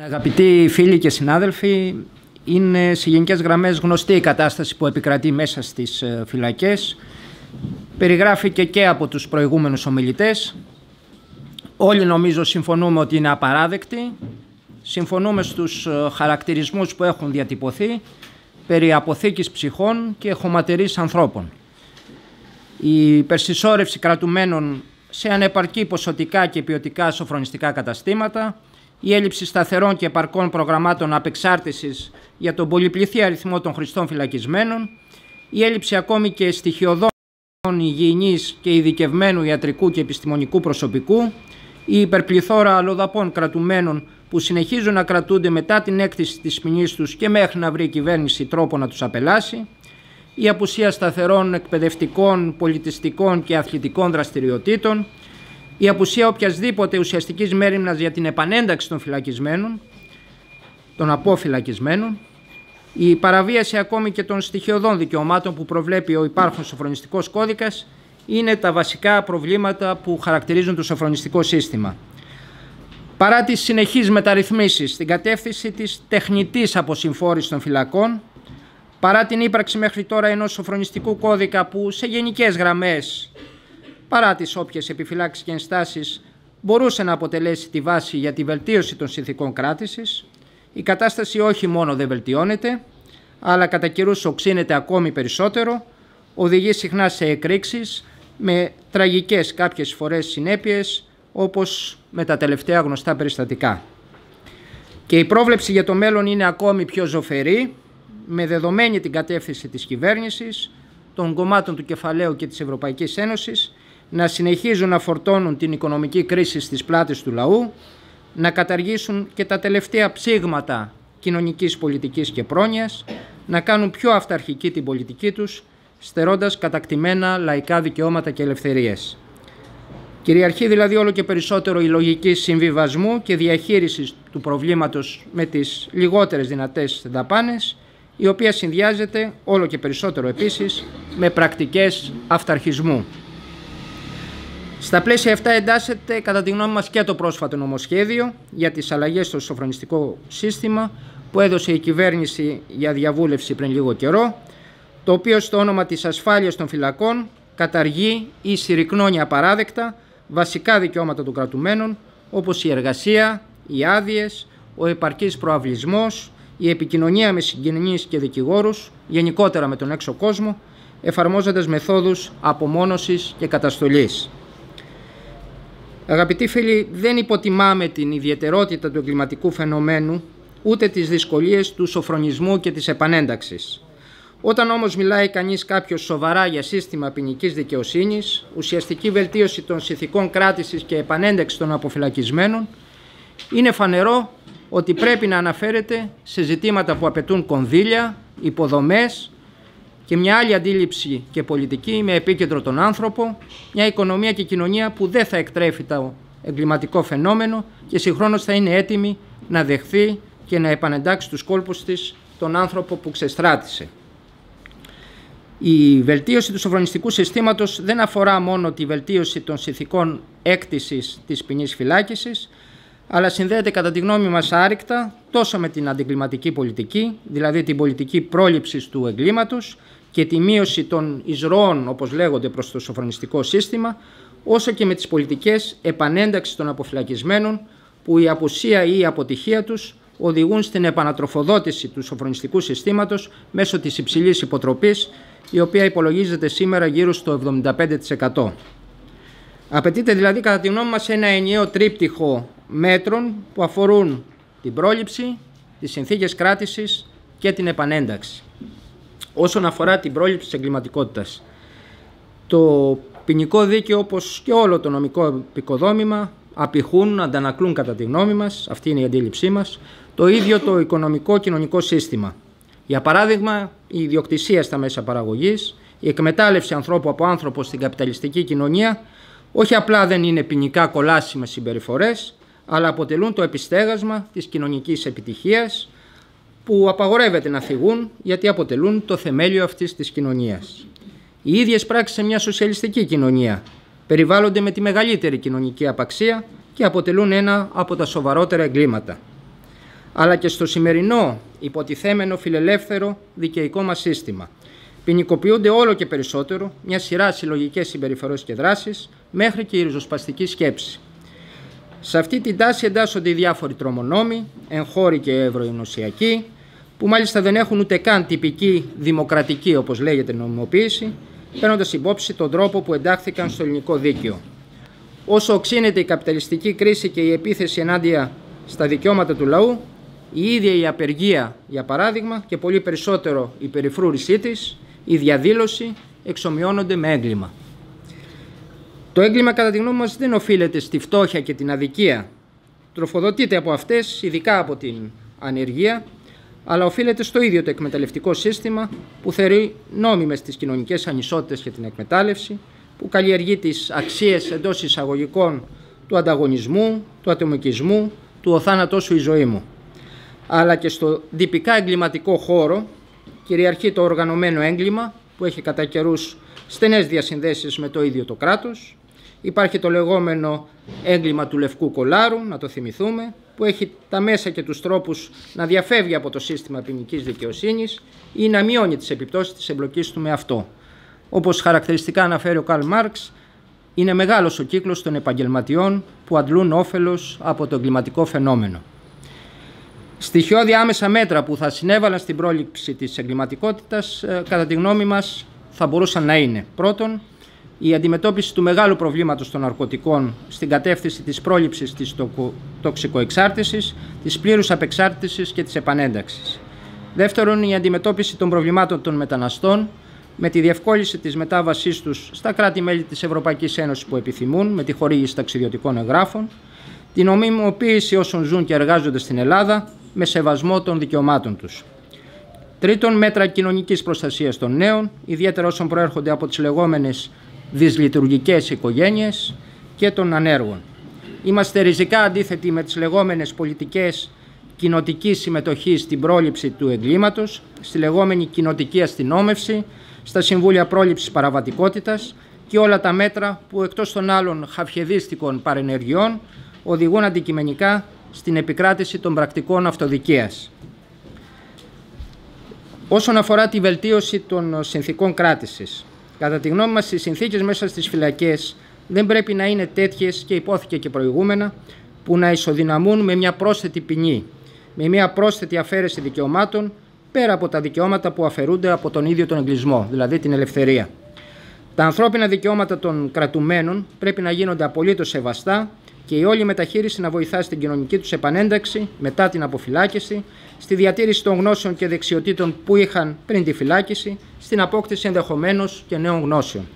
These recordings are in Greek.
Αγαπητοί φίλοι και συνάδελφοι, είναι σε γενικές γραμμές γνωστή η κατάσταση που επικρατεί μέσα στις φυλακές. Περιγράφηκε και από τους προηγούμενους ομιλητές. Όλοι νομίζω συμφωνούμε ότι είναι απαράδεκτη. Συμφωνούμε στους χαρακτηρισμούς που έχουν διατυπωθεί περί αποθήκης ψυχών και χωματερής ανθρώπων. Η υπερσυσσόρευση κρατουμένων σε ανεπαρκή ποσοτικά και ποιοτικά σοφρονιστικά καταστήματα, η έλλειψη σταθερών και επαρκών προγραμμάτων απεξάρτησης για τον πολυπληθή αριθμό των χρηστών φυλακισμένων, η έλλειψη ακόμη και στοιχειωδών υγιεινής και ειδικευμένου ιατρικού και επιστημονικού προσωπικού, η υπερπληθώρα αλλοδαπών κρατουμένων που συνεχίζουν να κρατούνται μετά την έκτηση της ποινής τους και μέχρι να βρει η κυβέρνηση τρόπο να τους απελάσει, η απουσία σταθερών εκπαιδευτικών, πολιτιστικών και αθλητικών δραστηριοτήτων, η απουσία οποιασδήποτε ουσιαστικής μέριμνας για την επανένταξη των φυλακισμένων, των απόφυλακισμένων, η παραβίαση ακόμη και των στοιχειωδών δικαιωμάτων που προβλέπει ο υπάρχον σοφρονιστικός κώδικας είναι τα βασικά προβλήματα που χαρακτηρίζουν το σοφρονιστικό σύστημα. Παρά τις συνεχείς μεταρρυθμίσεις στην κατεύθυνση της τεχνητής αποσυμφόρησης των φυλακών, παρά την ύπαρξη μέχρι τώρα ενός σοφρονιστικού κώδικα που σε γενικές γραμμές, παρά τις όποιες επιφυλάξεις και ενστάσεις, μπορούσε να αποτελέσει τη βάση για τη βελτίωση των συνθηκών κράτησης, η κατάσταση όχι μόνο δεν βελτιώνεται, αλλά κατά καιρούς οξύνεται ακόμη περισσότερο, οδηγεί συχνά σε εκρήξεις με τραγικές κάποιες φορές συνέπειες, όπως με τα τελευταία γνωστά περιστατικά. Και η πρόβλεψη για το μέλλον είναι ακόμη πιο ζωφερή, με δεδομένη την κατεύθυνση της κυβέρνησης, των κομμάτων του κεφαλαίου και της Ευρωπαϊκής Ένωσης, να συνεχίζουν να φορτώνουν την οικονομική κρίση στις πλάτες του λαού, να καταργήσουν και τα τελευταία ψήγματα κοινωνικής πολιτικής και πρόνοιας, να κάνουν πιο αυταρχική την πολιτική τους, στερώντας κατακτημένα λαϊκά δικαιώματα και ελευθερίες. Κυριαρχεί δηλαδή όλο και περισσότερο η λογική συμβιβασμού και διαχείρισης του προβλήματος με τις λιγότερες δυνατές δαπάνες, η οποία συνδυάζεται όλο και περισσότερο επίσης με πρακτικές αυταρχισμού. Στα πλαίσια αυτά εντάσσεται κατά τη γνώμη μας και το πρόσφατο νομοσχέδιο για τις αλλαγές στο σοφρονιστικό σύστημα που έδωσε η κυβέρνηση για διαβούλευση πριν λίγο καιρό, το οποίο στο όνομα της ασφάλειας των φυλακών καταργεί ή συρρυκνώνει απαράδεκτα βασικά δικαιώματα των κρατουμένων, όπως η εργασία, οι άδειες, ο επαρκής προαυλισμός, η επικοινωνία με συγγενείς και δικηγόρους, γενικότερα με τον έξω κόσμο, εφαρμόζοντας μεθόδους απομόνωσης και καταστολής. Αγαπητοί φίλοι, δεν υποτιμάμε την ιδιαιτερότητα του εγκληματικού φαινομένου, ούτε τις δυσκολίες του σοφρονισμού και της επανένταξης. Όταν όμως μιλάει κανείς κάποιος σοβαρά για σύστημα ποινικής δικαιοσύνης, ουσιαστική βελτίωση των συνθηκών κράτησης και επανένταξη των αποφυλακισμένων, είναι φανερό ότι πρέπει να αναφέρεται σε ζητήματα που απαιτούν κονδύλια, υποδομές και μια άλλη αντίληψη και πολιτική με επίκεντρο τον άνθρωπο, μια οικονομία και κοινωνία που δεν θα εκτρέφει το εγκληματικό φαινόμενο και συγχρόνως θα είναι έτοιμη να δεχθεί και να επανεντάξει τους κόλπους της τον άνθρωπο που ξεστράτησε. Η βελτίωση του σοφρονιστικού συστήματος δεν αφορά μόνο τη βελτίωση των συνθηκών έκτησης της ποινής φυλάκισης, αλλά συνδέεται κατά τη γνώμη μας άρρηκτα τόσο με την αντιγκληματική πολιτική, δηλαδή την πολιτική πρόληψης του εγκλήματος και τη μείωση των εισρωών, όπως λέγονται, προς το σοφρονιστικό σύστημα, όσο και με τις πολιτικές επανένταξης των αποφυλακισμένων, που η απουσία ή η αποτυχία τους οδηγούν στην επανατροφοδότηση του σοφρονιστικού συστήματος μέσω της υψηλής υποτροπής, η οποία υπολογίζεται σήμερα γύρω στο 75%. Απαιτείται δηλαδή κατά τη γνώμη μας ένα ενιαίο τρίπτυχο μέτρων που αφορούν την πρόληψη, τις συνθήκες κράτησης και την επανένταξη. Όσον αφορά την πρόληψη της εγκληματικότητας, το ποινικό δίκαιο, όπως και όλο το νομικό επικοδόμημα, απηχούν, αντανακλούν κατά τη γνώμη μας, αυτή είναι η αντίληψή μας, το ίδιο το οικονομικό-κοινωνικό σύστημα. Για παράδειγμα, η ιδιοκτησία στα μέσα παραγωγής, η εκμετάλλευση ανθρώπου από άνθρωπο στην καπιταλιστική κοινωνία, όχι απλά δεν είναι ποινικά κολάσιμες συμπεριφορές, αλλά αποτελούν το επιστέγασμα της κοινωνικής επιτυχίας που απαγορεύεται να θυγούν γιατί αποτελούν το θεμέλιο αυτής της κοινωνίας. Οι ίδιες πράξεις σε μια σοσιαλιστική κοινωνία περιβάλλονται με τη μεγαλύτερη κοινωνική απαξία και αποτελούν ένα από τα σοβαρότερα εγκλήματα. αλλά και στο σημερινό υποτιθέμενο φιλελεύθερο δικαιικό μας σύστημα. Ποινικοποιούνται όλο και περισσότερο μια σειρά συλλογικές συμπεριφορές και δράσεις, μέχρι και η ριζοσπαστική σκέψη. Σε αυτή την τάση εντάσσονται οι διάφοροι τρομονόμοι, εγχώροι και ευρωενωσιακοί, που μάλιστα δεν έχουν ούτε καν τυπική δημοκρατική, όπως λέγεται, νομιμοποίηση, παίρνοντας υπόψη τον τρόπο που εντάχθηκαν στο ελληνικό δίκαιο. Όσο οξύνεται η καπιταλιστική κρίση και η επίθεση ενάντια στα δικαιώματα του λαού, η ίδια η απεργία, για παράδειγμα, και πολύ περισσότερο η περιφρούρησή της, η διαδήλωση, εξομοιώνονται με έγκλημα. Το έγκλημα, κατά τη γνώμη μας, δεν οφείλεται στη φτώχεια και την αδικία. Τροφοδοτείται από αυτές, ειδικά από την ανεργία, αλλά οφείλεται στο ίδιο το εκμεταλλευτικό σύστημα που θεωρεί νόμιμες τις κοινωνικές ανισότητες και την εκμετάλλευση, που καλλιεργεί τις αξίες εντός εισαγωγικών του ανταγωνισμού, του ατομικισμού, του «ο θάνατός σου η ζωή μου». Αλλά και στο τυπικά εγκληματικό χώρο κυριαρχεί το οργανωμένο έγκλημα, που έχει κατά καιρούς στενές διασυνδέσεις με το ίδιο το κράτος. Υπάρχει το λεγόμενο έγκλημα του λευκού κολάρου, να το θυμηθούμε, που έχει τα μέσα και τους τρόπους να διαφεύγει από το σύστημα ποινικής δικαιοσύνης ή να μειώνει τις επιπτώσεις της εμπλοκής του με αυτό. Όπως χαρακτηριστικά αναφέρει ο Καρλ Μάρξ, είναι μεγάλος ο κύκλος των επαγγελματιών που αντλούν όφελος από το εγκληματικό φαινόμενο. Στοιχειώδη άμεσα μέτρα που θα συνέβαλαν στην πρόληψη της εγκληματικότητας, κατά τη γνώμη μας, θα μπορούσαν να είναι: πρώτον, η αντιμετώπιση του μεγάλου προβλήματος των ναρκωτικών στην κατεύθυνση της πρόληψης της τοξικοεξάρτησης, της πλήρους απεξάρτησης και της επανένταξης. Δεύτερον, η αντιμετώπιση των προβλημάτων των μεταναστών με τη διευκόλυνση της μετάβασής τους στα κράτη-μέλη της Ευρωπαϊκής Ένωσης που επιθυμούν, με τη χορήγηση ταξιδιωτικών εγγράφων, την νομιμοποίηση όσων ζουν και εργάζονται στην Ελλάδα με σεβασμό των δικαιωμάτων τους. Τρίτον, μέτρα κοινωνικής προστασίας των νέων, ιδιαίτερα όσων προέρχονται από τις λεγόμενες δυσλειτουργικές οικογένειες και των ανέργων. Είμαστε ριζικά αντίθετοι με τις λεγόμενες πολιτικές κοινοτικής συμμετοχής στην πρόληψη του εγκλήματος, στη λεγόμενη κοινοτική αστυνόμευση, στα συμβούλια πρόληψης παραβατικότητας και όλα τα μέτρα που, εκτός των άλλων χαφιεδίστικων παρενεργειών, οδηγούν αντικειμενικά στην επικράτηση των πρακτικών αυτοδικίας. Όσον αφορά τη βελτίωση των συνθήκων κράτησης, κατά τη γνώμη μας, οι συνθήκες μέσα στις φυλακές δεν πρέπει να είναι τέτοιες, και υπόθηκε και προηγούμενα, που να ισοδυναμούν με μια πρόσθετη ποινή, με μια πρόσθετη αφαίρεση δικαιωμάτων πέρα από τα δικαιώματα που αφαιρούνται από τον ίδιο τον εγκλισμό, δηλαδή την ελευθερία. Τα ανθρώπινα δικαιώματα των κρατουμένων πρέπει να γίνονται απολύτως σεβαστά και η όλη μεταχείριση να βοηθά στην κοινωνική τους επανένταξη μετά την αποφυλάκηση, στη διατήρηση των γνώσεων και δεξιοτήτων που είχαν πριν τη φυλάκιση, στην απόκτηση ενδεχομένως και νέων γνώσεων.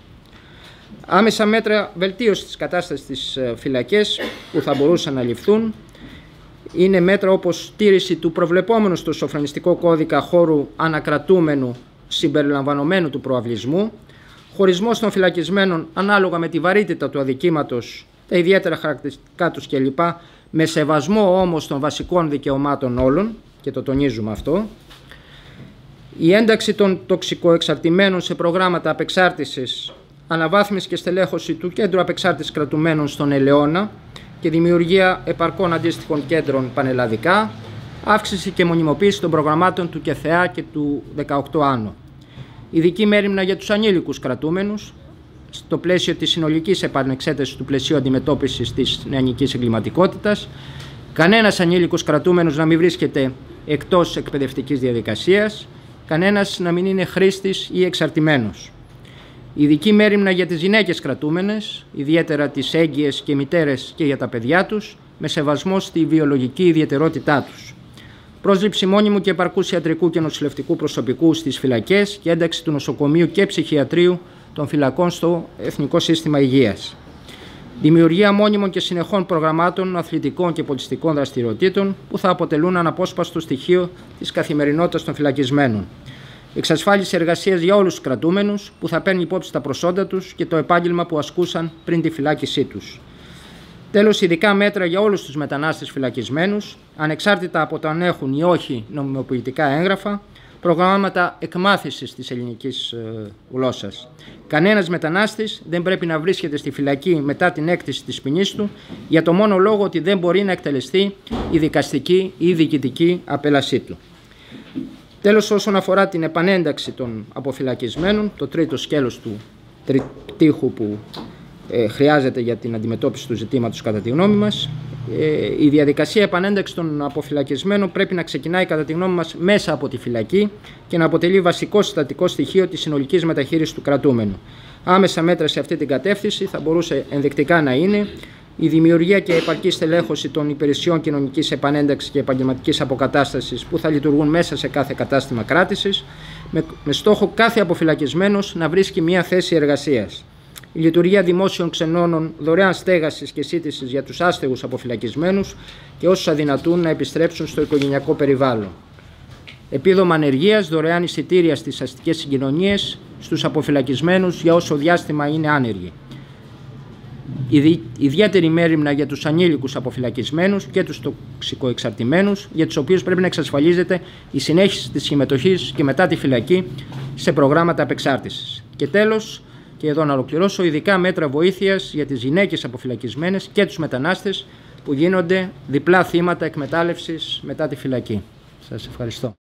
Άμεσα μέτρα βελτίωσης της κατάστασης στις φυλακές που θα μπορούσαν να ληφθούν είναι μέτρα όπως τήρηση του προβλεπόμενου στο σοφρονιστικό κώδικα χώρου ανακρατούμενου συμπεριλαμβανομένου του προαυλισμού, χωρισμός των φυλακισμένων ανάλογα με τη βαρύτητα του αδικήματος, τα ιδιαίτερα χαρακτηριστικά τους κλπ, με σεβασμό όμως των βασικών δικαιωμάτων όλων, και το τονίζουμε αυτό, η ένταξη των τοξικοεξαρτημένων σε προγράμματα απεξάρτησης, αναβάθμιση και στελέχωση του Κέντρου Απεξάρτησης Κρατουμένων στον Ελαιώνα και δημιουργία επαρκών αντίστοιχων κέντρων πανελλαδικά, αύξηση και μονιμοποίηση των προγραμμάτων του ΚΕΘΕΑ και του 18 Άνω. Ειδική μέριμνα για τους ανήλικους κρατούμενους, στο πλαίσιο της συνολικής επανεξέτασης του πλαισίου αντιμετώπισης της νεανικής εγκληματικότητας, κανένας ανήλικος κρατούμενος να μην βρίσκεται εκτός εκπαιδευτικής διαδικασίας, κανένας να μην είναι χρήστης ή εξαρτημένος. Ειδική μέριμνα για τις γυναίκες κρατούμενες, ιδιαίτερα τις έγκυες και μητέρες, και για τα παιδιά τους, με σεβασμό στη βιολογική ιδιαιτερότητά τους. Πρόσληψη μόνιμου και επαρκούς ιατρικού και νοσηλευτικού προσωπικού στις φυλακές και ένταξη του νοσοκομείου και ψυχιατρίου των φυλακών στο Εθνικό Σύστημα Υγείας. Δημιουργία μόνιμων και συνεχών προγραμμάτων αθλητικών και πολιτιστικών δραστηριοτήτων που θα αποτελούν αναπόσπαστο στοιχείο της καθημερινότητας των φυλακισμένων. Εξασφάλιση εργασίας για όλους τους κρατούμενους που θα παίρνει υπόψη τα προσόντα τους και το επάγγελμα που ασκούσαν πριν τη φυλάκισή τους. Τέλος, ειδικά μέτρα για όλους τους μετανάστες φυλακισμένους, ανεξάρτητα από το αν έχουν ή όχι νομιμοποιητικά έγγραφα, προγράμματα εκμάθησης της ελληνικής γλώσσας. Κανένας μετανάστης δεν πρέπει να βρίσκεται στη φυλακή μετά την έκτηση της ποινής του για το μόνο λόγο ότι δεν μπορεί να εκτελεστεί η δικαστική ή διοικητική απέλασή του. Τέλος, όσον αφορά την επανένταξη των αποφυλακισμένων, το τρίτο σκέλος του τριπτύχου που χρειάζεται για την αντιμετώπιση του ζητήματος κατά τη γνώμη μας, η διαδικασία επανένταξης των αποφυλακισμένων πρέπει να ξεκινάει κατά τη γνώμη μας μέσα από τη φυλακή και να αποτελεί βασικό συστατικό στοιχείο της συνολικής μεταχείρισης του κρατούμενου. Άμεσα μέτρα σε αυτή την κατεύθυνση θα μπορούσε ενδεικτικά να είναι η δημιουργία και επαρκή στελέχωση των υπηρεσιών κοινωνικής επανένταξης και επαγγελματικής αποκατάστασης που θα λειτουργούν μέσα σε κάθε κατάστημα κράτησης, με στόχο κάθε αποφυλακισμένος να βρίσκει μια θέση εργασίας. Η λειτουργία δημόσιων ξενώνων, δωρεάν στέγασης και σύντησης για τους άστεγους αποφυλακισμένους και όσους αδυνατούν να επιστρέψουν στο οικογενειακό περιβάλλον. Επίδομα ανεργίας, δωρεάν εισιτήρια στις αστικές συγκοινωνίες στους αποφυλακισμένους για όσο διάστημα είναι άνεργοι. Ιδιαίτερη μέριμνα για τους ανήλικους αποφυλακισμένους και τους τοξικοεξαρτημένους, για τους οποίους πρέπει να εξασφαλίζεται η συνέχιση της συμμετοχής και μετά τη φυλακή σε προγράμματα απεξάρτησης. Και τέλος, και εδώ να ολοκληρώσω, ειδικά μέτρα βοήθειας για τις γυναίκες αποφυλακισμένες και τους μετανάστες που γίνονται διπλά θύματα εκμετάλλευσης μετά τη φυλακή. Σας ευχαριστώ.